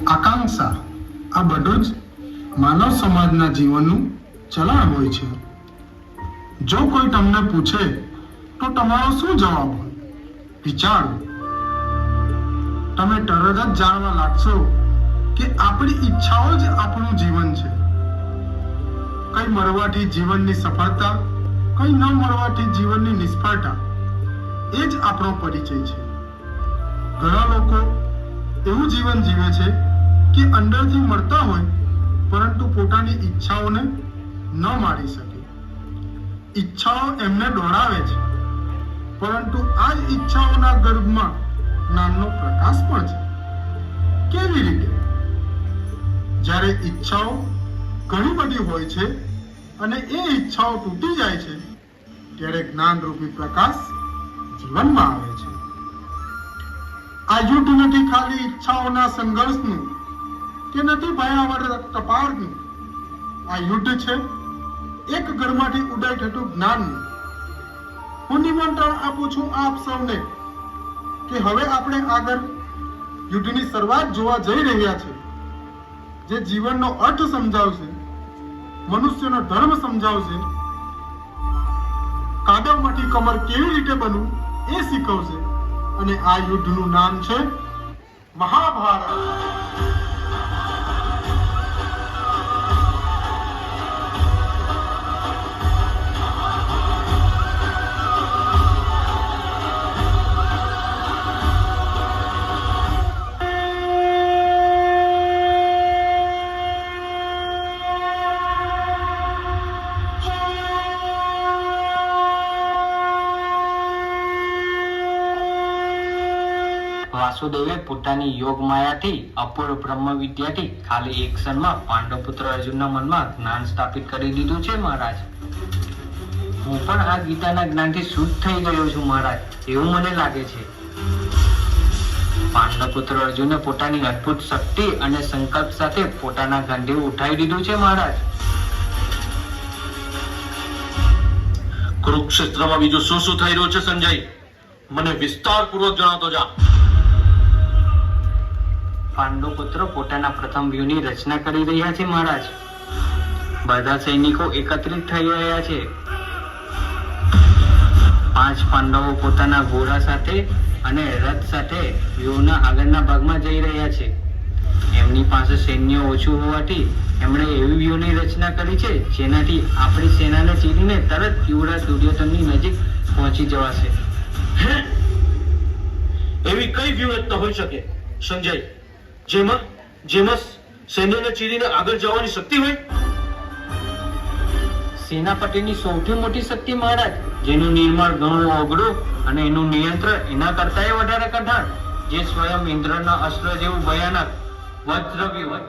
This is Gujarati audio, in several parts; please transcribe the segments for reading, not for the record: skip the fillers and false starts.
આકાંક્ષા, આ બધું જ માનવ સમાજના જીવનનું ચલણ હોય છે. જો કોઈ તમને પૂછે તો તમારો શું જવાબ હોય? વિચારો. તમે તરત જ જાણવા લાગશો કે આપણી ઈચ્છાઓ જ આપણું જીવન છે. કઈ મળવાથી જીવનની સફળતા, કઈ ન મળવાથી જીવનની નિષ્ફળતા, એ જ આપણો પરિચય છે. ઘણા લોકો એવું જીવન જીવે છે કે અંદરથી મળતા હોય પરંતુ પોતાની ઈચ્છાઓને ન મારી શકે. ઈચ્છાઓ એમને દોડાવે છે, પરંતુ આ જ ઈચ્છાઓના ગર્ભમાં જ્ઞાનનો પ્રકાશ પણ છે. કેવી રીતે? જ્યારે ઈચ્છાઓ ઘણી બધી હોય છે અને એ ઈચ્છાઓ તૂટી જાય છે ત્યારે જ્ઞાનરૂપી પ્રકાશ જીવનમાં આવે છે. આ યુદ્ધ નથી ખાલી ઈચ્છાઓના સંઘર્ષનું કે નથી ભયાવહ તપારનું. આ યુદ્ધ છે એક ઘરમાંથી ઉદય થતું જ્ઞાનનું. હું નિમંત્રણ આપું છું આપ સૌને કે હવે આપણે આગળ યુદ્ધની શરૂઆત જોવા જઈ રહ્યા છે, જે જીવનનો અર્થ સમજાવશે, મનુષ્યનો ધર્મ સમજાવશે, કાદવમાંથી કમર કેવી રીતે બનવું એ શીખવશે. અને આ યુદ્ધનું નામ છે મહાભારત. વાસુદેવે પોતાની યોગ માયાથી અપૂર્વ બ્રહ્મ વિદ્યાથી ખાલી એક ક્ષણમાં પાંડવ પુત્ર અર્જુનના મનમાં જ્ઞાન સ્થાપિત કરી દીધું છે મહારાજ. હું પણ આ ગીતાના જ્ઞાનથી શુદ્ધ થઈ ગયો છું મહારાજ, એવું મને લાગે છે. પાંડવ પુત્ર અર્જુને પોતાની અદ્ભુત શક્તિ અને સંકલ્પ સાથે પોતાના ગાંડીવ ઉઠાવી દીધું છે મહારાજ. કુરુક્ષેત્રમાં બીજું શું શું થઈ રહ્યું છે સંજય? મને વિસ્તારપૂર્વક જણાવતો જા. પાંડુ પુત્રો પોતાના પ્રથમ વ્યૂહની રચના કરી રહ્યા છે મહારાજ. બધા સૈનિકો એકત્રિત થઈ રહ્યા છે. 5 પાંડવો પોતાના ઘોડા સાથે અને રથ સાથે વ્યૂહના આગળના ભાગમાં જઈ રહ્યા છે. એમની પાસે સૈન્ય ઓછું હોવાથી એમણે એવી વ્યૂહની રચના કરી છે જેનાથી આપણી સેનાને ચીરીને તરત યુવરાજ દુર્યોધનની નજીક પહોંચી જવાશે. એવી કઈ વ્યૂહરચના હોઈ શકે સંજય, જેમાં સૈન્યને ચીરીને આગળ જવાની શક્તિ હોય? સેનાપતિની સૌથી મોટી શક્તિ મહારાજ, જેનું નિર્માણ ઘણું અઘરું અને એનું નિયંત્રણ એના કરતાંય વધારે કઠણ, જે સ્વયં ઇન્દ્રના અસ્ત્ર જેવું ભયાનક, વજ્રવ્યૂહ.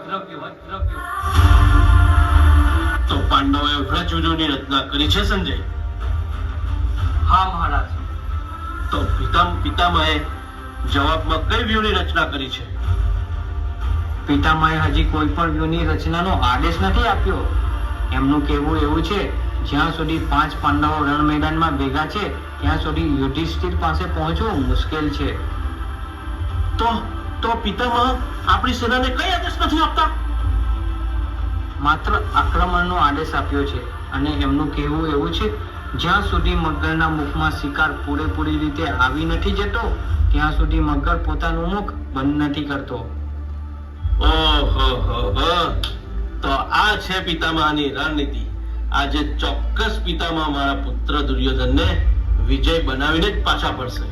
તો પાંડવોએ વ્રજવ્યૂહની રચના કરી છે સંજય? હા મહારાજ. તો પિતામહે જવાબમાં કઈ વ્યૂહની રચના કરી છે? પિતામહે હજી કોઈ પણ વ્યૂહની રચનાનો આદેશ નથી આપ્યો. એમનું કહેવું એવું છે, જ્યાં સુધી 5 પાંડવો રણ મેદાનમાં ભેગા છે ત્યાં સુધી યુધિષ્ઠિર પાસે પહોંચવું મુશ્કેલ છે. તો પિતામહ આપણી સેનાને કઈ આદેશ નથી આપતા? માત્ર આક્રમણનો આદેશ આપ્યો છે. અને એમનું કહેવું એવું છે, જ્યાં સુધી મગરના મુખમાં શિકાર પૂરેપૂરી રીતે આવી નથી જતો ત્યાં સુધી મગર પોતાનું મુખ બંધ નથી કરતો. ઓહો, તો આ છે પિતામહની રણનીતિ. આજે ચોક્કસ પિતામહ મારા પુત્ર દુર્યોધનને વિજય બનાવીને જ પાછા પડશે.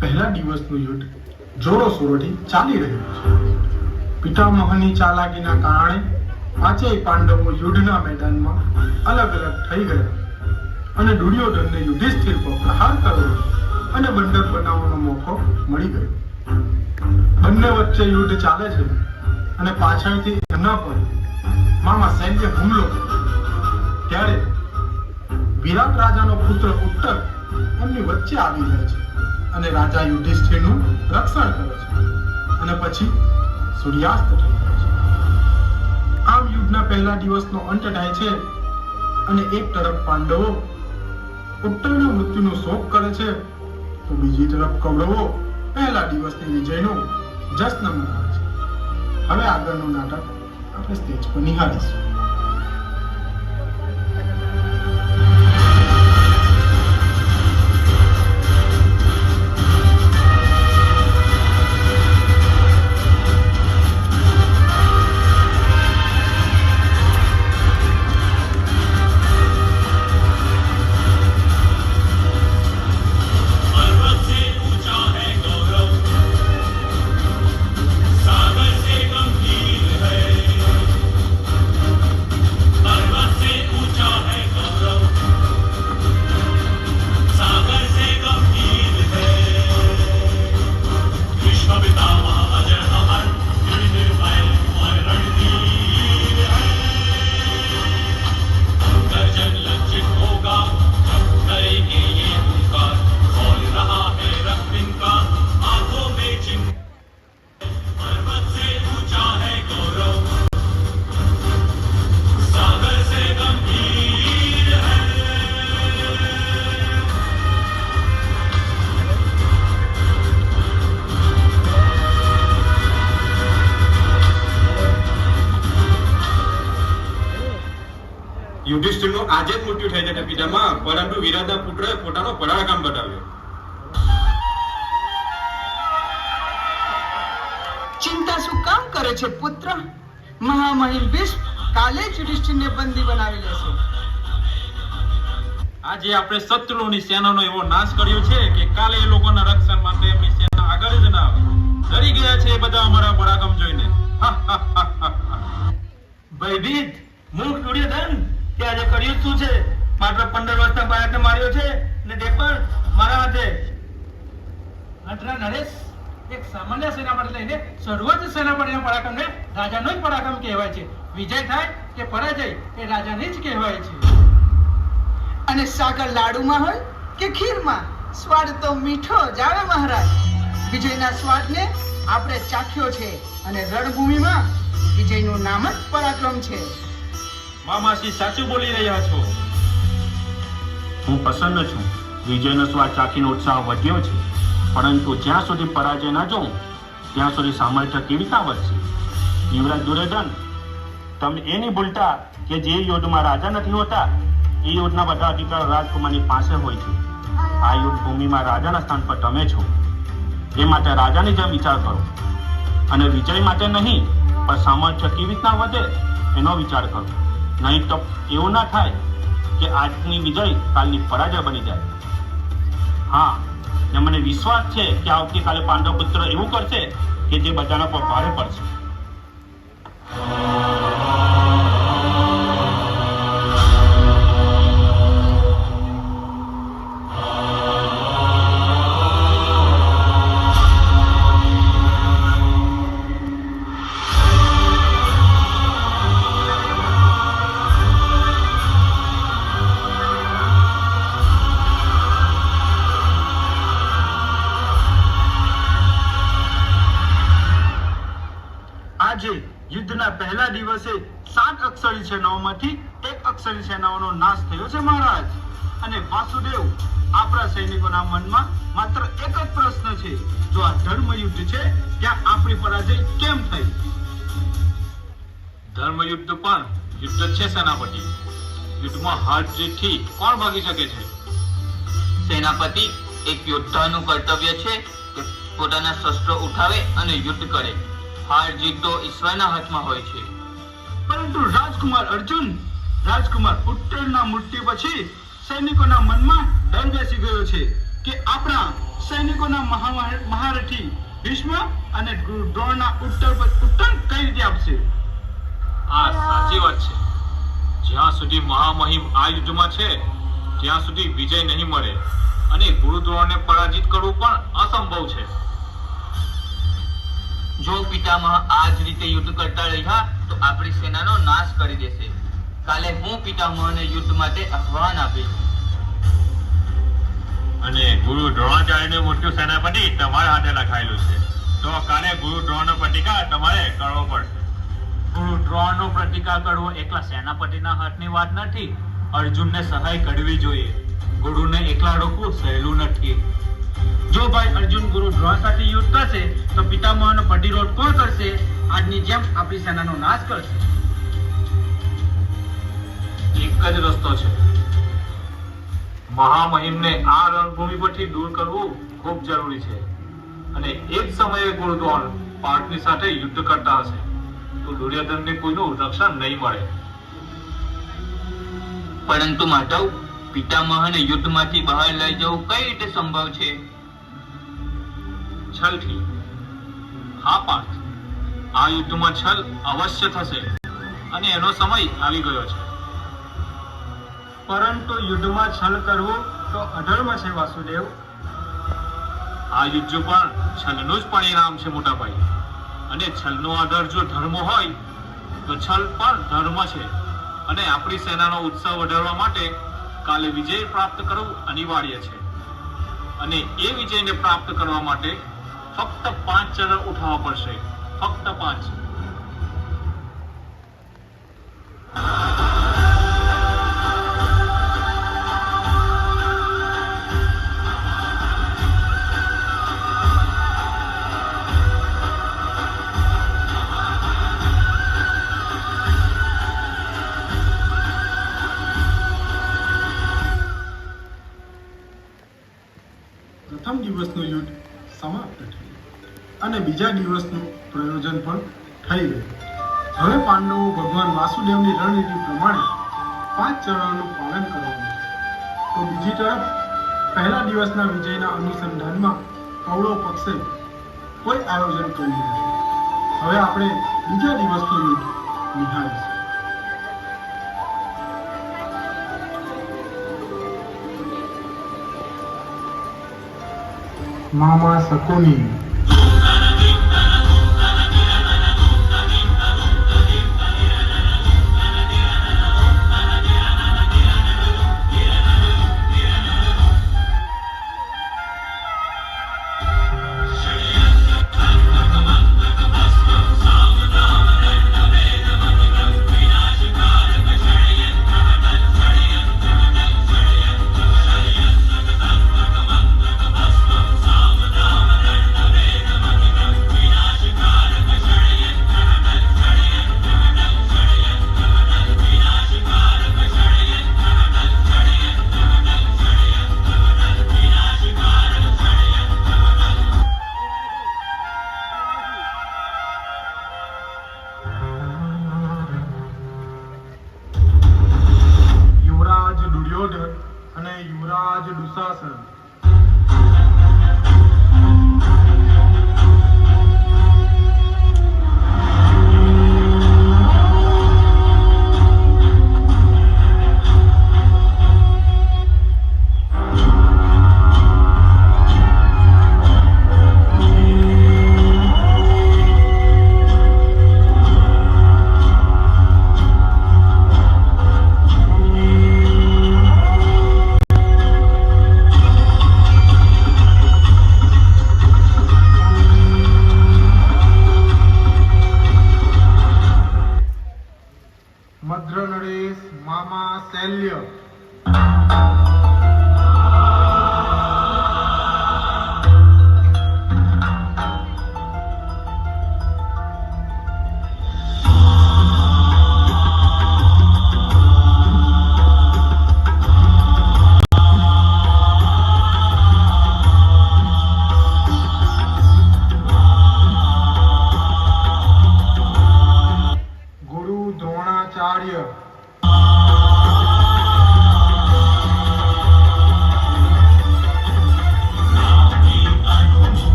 પહેલા દિવસનું યુદ્ધ જોરોશોરોથી ચાલી રહ્યું છે. પિતામહની ચાલાકીના કારણે પાંચેય પાંડવો યુદ્ધના મેદાનમાં અલગ અલગ થઈ ગયા અને દુર્યોધનને યુધિષ્ઠિર પર પ્રહાર કરવો અને બંદર બનાવવાનો મોકો મળી ગયો. બંને વચ્ચે યુદ્ધ ચાલે છે અને પાછળથી એમના પર મામા સૈન્ય હુમલો ત્યારે વિરાટ રાજાનો પુત્ર ઉત્તર એમની વચ્ચે આવી જાય છે. અને રાજા યુધિષ્ઠિરનું રક્ષણ કરે છે અને પછી સૂર્યાસ્ત થઈ જાય છે. આમ યુદ્ધના પહેલા દિવસનો અંત થાય છે અને એક તરફ પાંડવો ઉત્તરના મૃત્યુનો શોક કરે છે તો બીજી તરફ કૌરવો પહેલા દિવસની વિજયનો જશ્ન મનાવે છે. હવે આગળનું નાટક આપણે સ્ટેજ પર નિહાળીશું. યુધિષ્ઠિરનું આજે જ મૃત્યુ થઈ જશે પિતામાં, પરંતુ વિરાટના પુત્રએ પોતાનો પરાક્રમ બતાવ્યો. ચિંતા શું કામ કરે છે પુત્ર? મહામહિમ ભીષ્મ કાલે જ યુધિષ્ઠિરને બંદી બનાવી લેશે. આજે આપણે શત્રુઓની સેનાનો એવો નાશ કર્યો છે કે કાલે એ લોકોના રક્ષણ માટે એમની સેના આગળ જ ના આવે. ડરી ગયા છે એ બધા અમારા પરાક્રમ જોઈને. ભયભીત મૂર્ખ દુર્યોધન, તે આજે કર્યું શું છે? માત્ર 15 વર્ષના બાળકને માર્યો છે ને તે પણ મારા હાથે. અંતરા નરેશ, એક સામાન્ય સેનાપતિ લઈને સર્વોચ્ચ સેનાપતિના પરાક્રમને રાજાનો જ પરાક્રમ કહેવાય છે. વિજય થાય કે પરાજય એ રાજાને જ કહેવાય છે. અને સાકર લાડુમાં હોય કે ખીરમાં, સ્વાદ તો મીઠો જ આવે મહારાજ. વિજયના સ્વાદને આપણે ચાખ્યો છે અને રણભૂમિમાં વિજયનું નામ જ પરાક્રમ છે. મામાસી સાચું બોલી રહ્યા છો. હું પ્રસન્ન છું. વિજયનો સ્વાદ ચાખીને ઉત્સાહ વધ્યો છે, પરંતુ જ્યાં સુધી પરાજય ના જોઉં ત્યાં સુધી સામર્થ્ય કેવી રીતના વધશે? યુવરાજ દુર્યોધન, તમે એ નહીં ભૂલતા કે જે યુદ્ધમાં રાજા નથી હોતા એ યુદ્ધના બધા અધિકાર રાજકુમારની પાસે હોય છે. આ યુદ્ધ ભૂમિમાં રાજાના સ્થાન પર તમે છો. એ માટે રાજાની જેમ વિચાર કરો અને વિજય માટે નહીં પણ સામર્થ્ય કેવી રીતના વધે એનો વિચાર કરો. નહીં તો એવું ના થાય કે આજની વિજય કાલની પરાજય બની જાય. હા, ને મને વિશ્વાસ છે કે આવતીકાલે પાંડવ પુત્ર એવું કરશે કે જે બધાના પર ભારે પડશે. આજે યુદ્ધના પહેલા દિવસે 7 અક્ષરી સેનાઓમાંથી 1 અક્ષરી સેનાઓનો નાશ થયો છે મહારાજ. અને વાસુદેવ, આપણા સૈનિકોના મનમાં માત્ર એક જ પ્રશ્ન છે, જો આ ધર્મયુદ્ધ છે ત્યાં આપણી પરાજય કેમ થઈ? ધર્મયુદ્ધ પણ યુદ્ધ છે સેનાપતિ. યુદ્ધમાં હાર જીતથી કોણ ભાગી શકે છે? સેનાપતિ, એક યોદ્ધાનું કર્તવ્ય છે કે પોતાના શસ્ત્રો ઉઠાવે અને યુદ્ધ કરે. હાર જીત તો ઈશ્વરના હાથમાં હોય છે. પરંતુ રાજકુમાર અર્જુન, રાજકુમાર ઉત્તરના મૃત્યુ પછી સૈનિકોના મનમાં ડર બેસી ગયો છે કે આપણા સૈનિકોના મહારથી ભીષ્મ અને દ્રોણના ઉત્તર કઈ રીતે આપશે? આ સાચી વાત છે. જ્યાં સુધી મહામહિમ આ યુદ્ધમાં છે ત્યાં સુધી વિજય નહીં મળે અને ગુરુદ્રોણને પરાજિત કરવું પણ અસંભવ છે. જો પિતામહ આ જ રીતે યુદ્ધ કરતા રહ્યા તો આપણી સેનાનો નાશ કરી દેશે. કાલે હું પિતામહને યુદ્ધ માટે આહ્વાન આપીશ. અને ગુરુ દ્રોણાચાર્યનું મોટું સેનાપતિ તમારા હાથે લખાયેલું છે. તો કાલે ગુરુ દ્રોણનો પ્રતિકાર તમારે કરવો પડશે. ગુરુ દ્રોણનો પ્રતિકાર કરવો એકલા સેનાપતિના હાથની વાત નથી. અર્જુનને સહાય કરવી જોઈએ. ગુરુને એકલા રોકવું સહેલું નથી. જો ભાઈ અર્જુન ગુરુ દ્રોણ સાથે યુદ્ધ કરશે તો પિતામહનો પ્રતિરોધ કોણ કરશે? આજની જેમ આપણી સેનાનો નાશ કરશે. એક જ રસ્તો છે. મહામહિમને આ રણભૂમિ પરથી દૂર કરવું ખૂબ જરૂરી છે. અને એ જ સમયે ગુરુ દ્રોણ પાર્થની સાથે યુદ્ધ કરતા હશે તો દુર્યોધનને કોઈનું રક્ષણ નહીં મળે. પરંતુ માધવ, પિતામહને યુદ્ધમાંથી બહાર લઈ જવું કઈ રીતે સંભવ છે? છલથી. હા પાર્થ, આ યુદ્ધમાં છલ અવશ્ય થશે અને એનો સમય આવી ગયો છે. પરંતુ યુદ્ધમાં છલ કરવું તો અધર્મ છે વાસુદેવ. આ યુદ્ધ પણ છલનું જ પરિણામ છે મોટા ભાઈ. અને છલનો આધાર જો ધર્મ હોય તો છલ પણ ધર્મ છે. અને આપણી સેનાનો ઉત્સાહ વધારવા માટે કાલે વિજય પ્રાપ્ત કરવું અનિવાર્ય છે. અને એ વિજયને પ્રાપ્ત કરવા માટે ફક્ત 5 ચરણ ઉઠાવવા પડશે. ફક્ત 5. પ્રથમ દિવસનું યુદ્ધ સમાપ્ત થયું અને બીજા દિવસનું પ્રયોજન પણ થઈ ગયું. હવે પાંડવો ભગવાન વાસુદેવની રણનીતિ પ્રમાણે 5 ચરણોનું પાલન કરવાનું. તો બીજી તરફ પહેલા દિવસના વિજયના અનુસંધાનમાં કૌરવ પક્ષે કોઈ આયોજન કર્યું નથી. હવે આપણે બીજા દિવસનું યુદ્ધ નિહાળીશું. મામા શકુની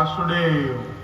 વાસુદેવ